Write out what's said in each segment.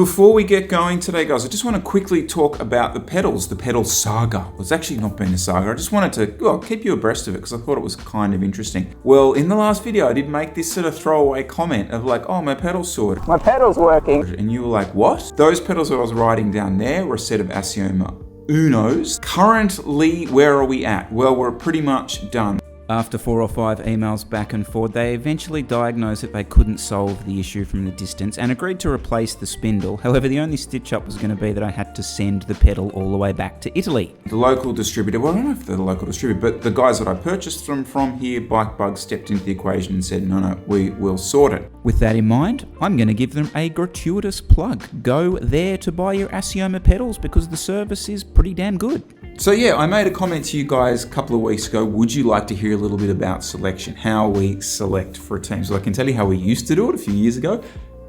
Before we get going today, guys, I just want to quickly talk about the pedals, the pedal Saga. Well, it's actually not been a saga. I just wanted to keep you abreast of it because I thought it was kind of interesting. Well, in the last video, I did make this sort of throwaway comment of like, oh, my pedal's sorted. My pedal's working. And you were like, what? Those pedals that I was riding down there were a set of Asioma Unos. Currently, where are we at? Well, we're pretty much done. After 4 or 5 emails back and forth, they eventually diagnosed that they couldn't solve the issue from the distance and agreed to replace the spindle. However, the only stitch-up was going to be that I had to send the pedal all the way back to Italy. The local distributor, well, I don't know if they're the local distributor, but the guys that I purchased them from here, Bike Bug, stepped into the equation and said, no, we will sort it. With that in mind, I'm going to give them a gratuitous plug. Go there to buy your Asioma pedals because the service is pretty damn good. So yeah, I made a comment to you guys a couple of weeks ago. Would you like to hear a little bit about selection, how we select for a team? So I can tell you how we used to do it a few years ago.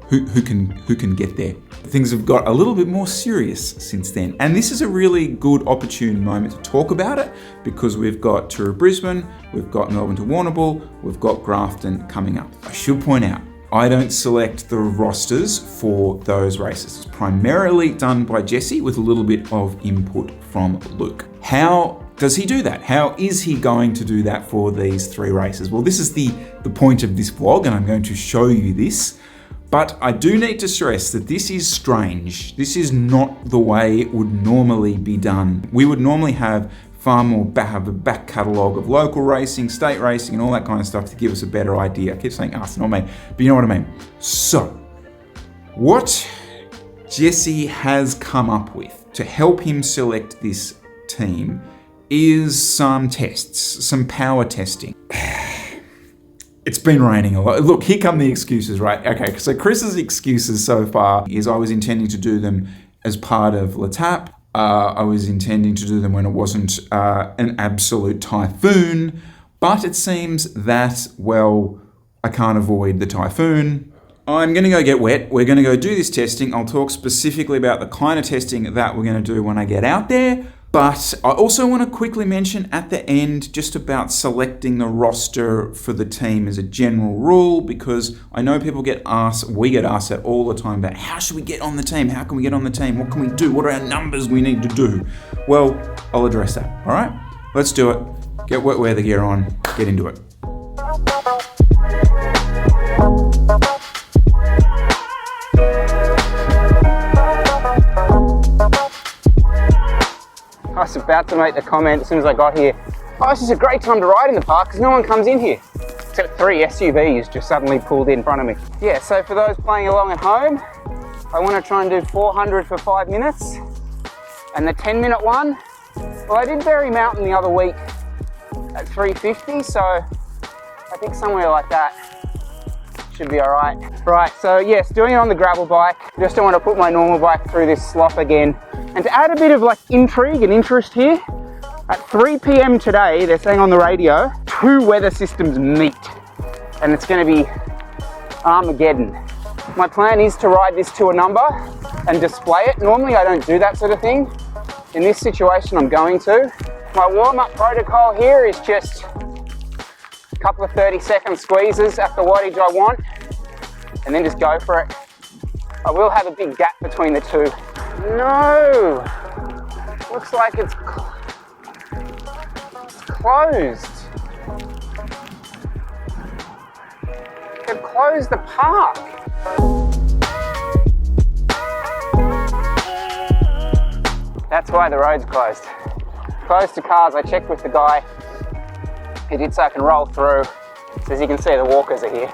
Who can get there? Things have got a little bit more serious since then. And this is a really good opportune moment to talk about it because we've got Tour of Brisbane, we've got Melbourne to Warrnambool, we've got Grafton coming up. I should point out, I don't select the rosters for those races. It's primarily done by Jesse with a little bit of input from Luke. How does he do that? How is he going to do that for these 3 races? Well, this is the point of this vlog, and I'm going to show you this. But I do need to stress that this is strange. This is not the way it would normally be done. We would normally have have a back catalogue of local racing, state racing, and all that kind of stuff to give us a better idea. I keep saying us, not me, but you know what I mean. So, what Jesse has come up with to help him select this team is some tests, some power testing. It's been raining a lot. Look, here come the excuses, right? Okay, so Chris's excuses so far is I was intending to do them as part of L'Etape. I was intending to do them when it wasn't an absolute typhoon, but it seems that, well, I can't avoid the typhoon. I'm going to go get wet. We're going to go do this testing. I'll talk specifically about the kind of testing that we're going to do when I get out there. But I also want to quickly mention at the end just about selecting the roster for the team as a general rule, because I know we get asked that all the time about how should we get on the team? How can we get on the team? What can we do? What are our numbers we need to do? Well, I'll address that. All right, let's do it. Get wet weather gear on, get into it. I was about to make the comment as soon as I got here. Oh, this is a great time to ride in the park because no one comes in here. Except 3 SUVs just suddenly pulled in front of me. Yeah, so for those playing along at home, I want to try and do 400 for 5 minutes. And the 10-minute one, well, I did Berry Mountain the other week at 350, so I think somewhere like that should be all right. Right, so yes, doing it on the gravel bike. Just don't want to put my normal bike through this slop again. And to add a bit of like intrigue and interest here, at 3 p.m. today, they're saying on the radio, 2 weather systems meet. And it's going to be Armageddon. My plan is to ride this to a number and display it. Normally I don't do that sort of thing. In this situation, I'm going to. My warm-up protocol here is just a couple of 30-second squeezes at the wattage I want, and then just go for it. I will have a big gap between the 2. No! Looks like it's closed. They've closed the park. That's why the road's closed. Closed to cars. I checked with the guy. He did so I can roll through. So as you can see, the walkers are here.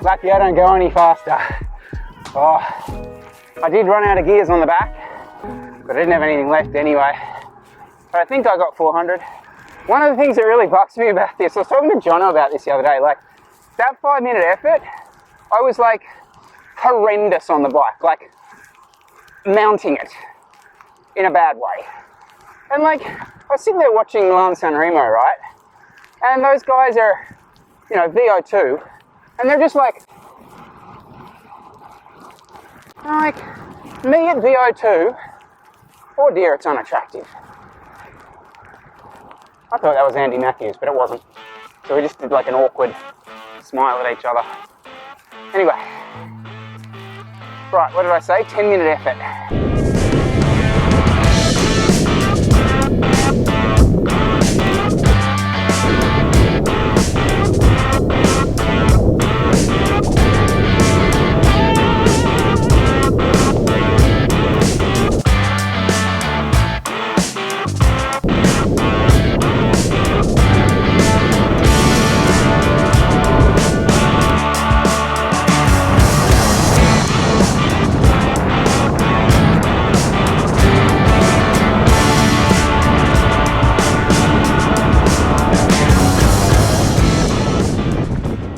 Lucky I don't go any faster. Oh, I did run out of gears on the back, but I didn't have anything left anyway. But I think I got 400. One of the things that really bugs me about this, I was talking to Jono about this the other day, like that 5-minute effort, I was like horrendous on the bike, like mounting it in a bad way. And like, I was sitting there watching Milan San Remo, right? And those guys are, you know, VO2, and they're just like me at VO2, oh dear, it's unattractive. I thought that was Andy Matthews, but it wasn't. So we just did like an awkward smile at each other. Anyway, right, what did I say? 10-minute effort.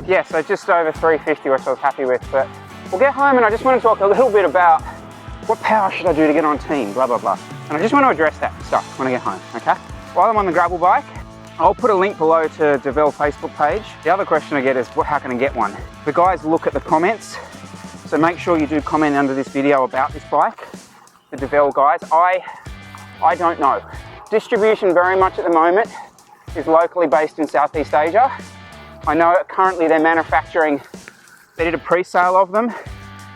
Yeah, so just over 350, which I was happy with, but we'll get home and I just want to talk a little bit about what power should I do to get on team, blah, blah, blah. And I just want to address that stuff when I get home, okay? While I'm on the gravel bike, I'll put a link below to Devel Facebook page. The other question I get is, how can I get one? The guys look at the comments, so make sure you do comment under this video about this bike, the Devel guys. I don't know. Distribution very much at the moment is locally based in Southeast Asia. I know currently they're manufacturing, they did a pre-sale of them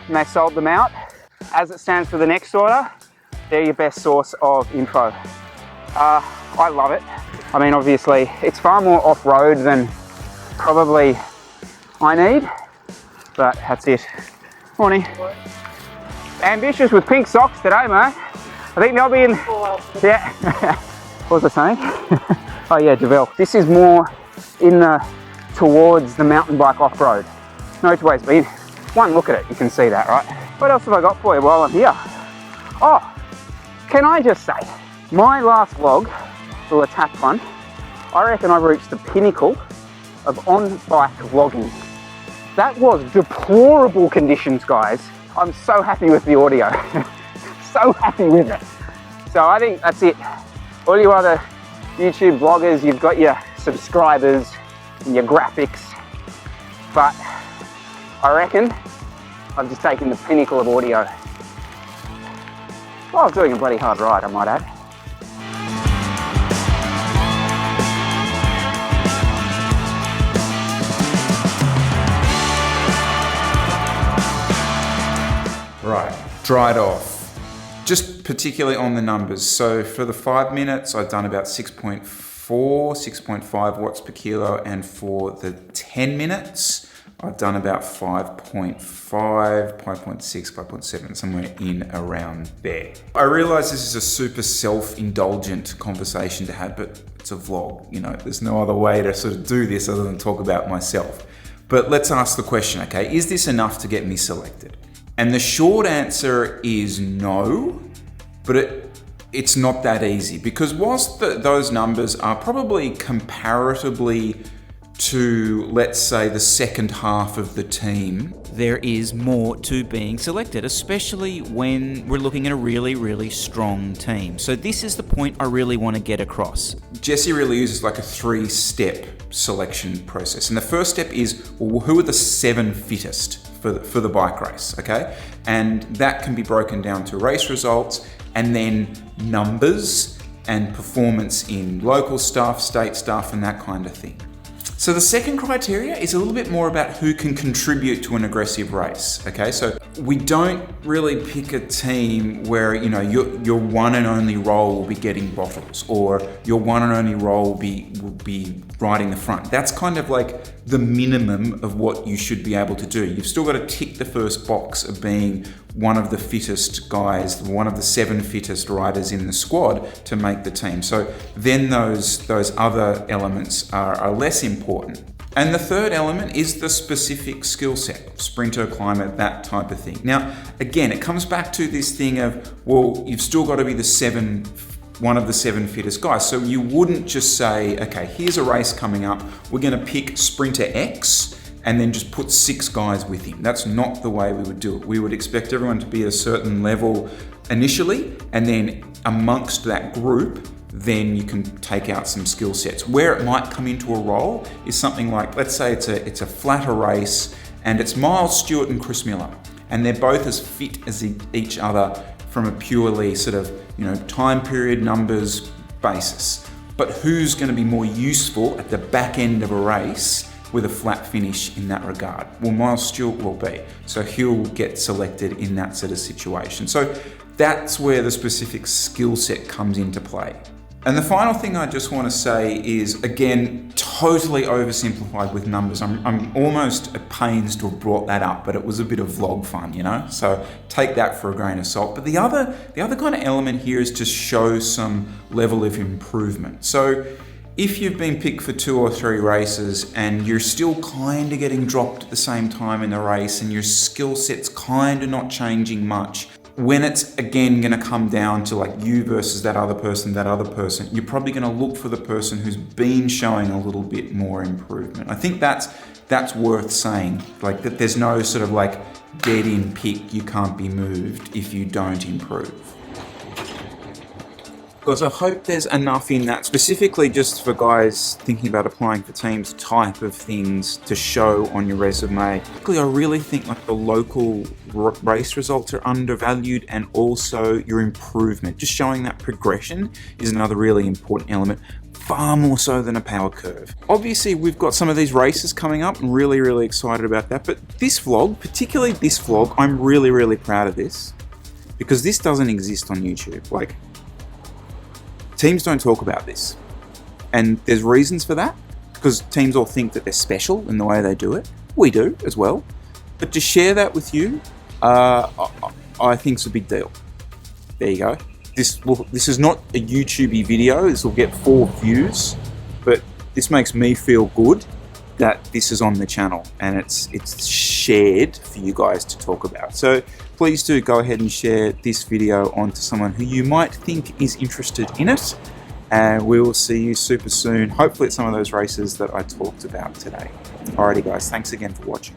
and they sold them out. As it stands for the next order, they're your best source of info. I love it. I mean, obviously, it's far more off-road than probably I need, but that's it. Morning. Ambitious with pink socks today, mate. I think they'll be in, yeah. What was I saying? Oh yeah, Devel. This is more in the, towards the mountain bike off-road. No two ways, but one look at it, you can see that, right? What else have I got for you while I'm here? Oh, can I just say, my last vlog, the attack one, I reckon I've reached the pinnacle of on-bike vlogging. That was deplorable conditions, guys. I'm so happy with the audio. So happy with it. So I think that's it. All you other YouTube vloggers, you've got your subscribers and your graphics, but I reckon I've just taken the pinnacle of audio. Oh, I was doing a bloody hard ride, I might add. Right, dried off. Just particularly on the numbers. So for the 5 minutes, I've done about 6.4, 6.5 watts per kilo. And for the 10 minutes, I've done about 5.5, 5.6, 5.7, somewhere in around there. I realize this is a super self-indulgent conversation to have, but it's a vlog, you know, there's no other way to sort of do this other than talk about myself. But let's ask the question, okay, is this enough to get me selected? And the short answer is no, but it's not that easy, because whilst those numbers are probably comparatively to, let's say, the second half of the team, there is more to being selected, especially when we're looking at a really, really strong team. So this is the point I really want to get across. Jesse really uses like a 3-step selection process. And the first step is, well, who are the 7 fittest for the bike race, okay? And that can be broken down to race results and then numbers and performance in local stuff, state stuff, and that kind of thing. So the second criteria is a little bit more about who can contribute to an aggressive race, okay? So we don't really pick a team where, you know, your one and only role will be getting bottles, or your one and only role will be riding the front. That's kind of like the minimum of what you should be able to do. You've still got to tick the first box of being one of the fittest guys, one of the 7 fittest riders in the squad to make the team. So then those other elements are less important. And the third element is the specific skill set, sprinter, climber, that type of thing. Now, again, it comes back to this thing of, well, you've still got to be one of the 7 fittest guys. So you wouldn't just say, okay, here's a race coming up, we're going to pick sprinter X and then just put 6 guys with him. That's not the way we would do it. We would expect everyone to be at a certain level initially, and then amongst that group, then you can take out some skill sets. Where it might come into a role is something like, let's say it's a flatter race, and it's Miles Stewart and Chris Miller, and they're both as fit as each other from a purely sort of, time period, numbers basis. But who's going to be more useful at the back end of a race with a flat finish in that regard? Well, Miles Stewart will be. So he'll get selected in that sort of situation. So that's where the specific skill set comes into play. And the final thing I just want to say is, again, totally oversimplified with numbers. I'm almost at pains to have brought that up, but it was a bit of vlog fun, So take that for a grain of salt. But the other kind of element here is to show some level of improvement. So if you've been picked for 2 or 3 races and you're still kind of getting dropped at the same time in the race and your skill set's kind of not changing much, when it's again going to come down to like you versus that other person, you're probably going to look for the person who's been showing a little bit more improvement. I think that's worth saying, like that there's no sort of like dead in pick, you can't be moved if you don't improve. Because I hope there's enough in that, specifically just for guys thinking about applying for teams, type of things to show on your resume. I really think like the local race results are undervalued, and also your improvement. Just showing that progression is another really important element, far more so than a power curve. Obviously, we've got some of these races coming up. I'm really, really excited about that. But this vlog, particularly this vlog, I'm really, really proud of this because this doesn't exist on YouTube. Like, teams don't talk about this, and there's reasons for that, because teams all think that they're special in the way they do it. We do as well, but to share that with you, I think it's a big deal. There you go. This is not a YouTubey video. This will get 4 views, but this makes me feel good that this is on the channel and it's shared for you guys to talk about. So please do go ahead and share this video onto someone who you might think is interested in it, and we will see you super soon, hopefully at some of those races that I talked about today. Alrighty guys, thanks again for watching.